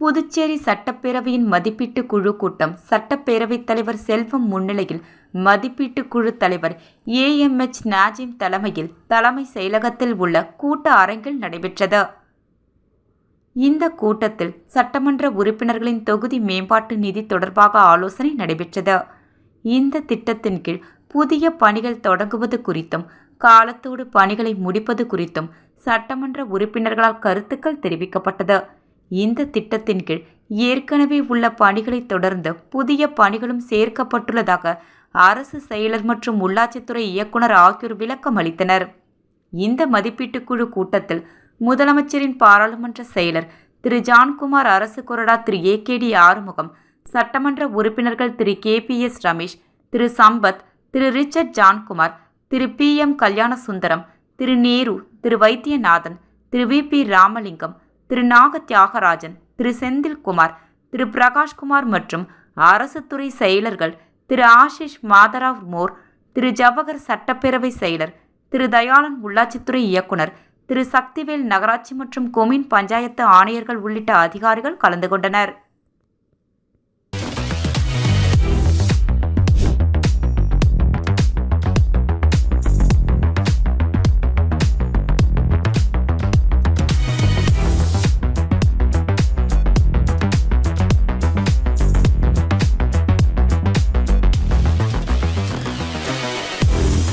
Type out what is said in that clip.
புதுச்சேரி சட்டப்பேரவையின் மதிப்பீட்டு குழு கூட்டம் சட்டப்பேரவைத் தலைவர் செல்வம் முன்னிலையில் மதிப்பீட்டு குழு தலைவர் AMH நாஜிம் தலைமையில் தலைமை செயலகத்தில் உள்ள கூட்ட அரங்கில் நடைபெற்றது. இந்த கூட்டத்தில் சட்டமன்ற உறுப்பினர்களின் தொகுதி மேம்பாட்டு நிதி தொடர்பாக ஆலோசனை நடைபெற்றது. இந்த திட்டத்தின் கீழ் புதிய பணிகள் தொடங்குவது குறித்தும் காலத்தோடு பணிகளை முடிப்பது குறித்தும் சட்டமன்ற உறுப்பினர்களால் கருத்துக்கள் தெரிவிக்கப்பட்டது. இந்த திட்டத்தின் கீழ் ஏற்கனவே உள்ள பணிகளை தொடர்ந்து புதிய பணிகளும் சேர்க்கப்பட்டுள்ளதாக அரசு செயலர் மற்றும் உள்ளாட்சித்துறை இயக்குனர் ஆகியோர் விளக்கம் அளித்தனர். இந்த மதிப்பீட்டுக்குழு கூட்டத்தில் முதலமைச்சரின் பாராளுமன்ற செயலர் திரு ஜான்குமார், அரசு கொறடா திரு AKD ஆறுமுகம், சட்டமன்ற உறுப்பினர்கள் திரு KPS ரமேஷ், திரு சம்பத், திரு ரிச்சர்ட் ஜான்குமார், திரு PM கல்யாணசுந்தரம், திரு நேரு, திரு வைத்தியநாதன், திரு VP ராமலிங்கம், திரு நாக தியாகராஜன், திரு செந்தில்குமார், திரு பிரகாஷ்குமார் மற்றும் அரசு துறை செயலர்கள் திரு ஆஷிஷ் மாதராவ் மோர், திரு ஜவஹர் சட்டப்பேரவை செயலர், திரு தயாளன் உள்ளாட்சித்துறை இயக்குனர், திரு சக்திவேல் நகராட்சி மற்றும் கொம்யூன் பஞ்சாயத்து ஆணையர்கள் உள்ளிட்ட அதிகாரிகள் கலந்து கொண்டனர்.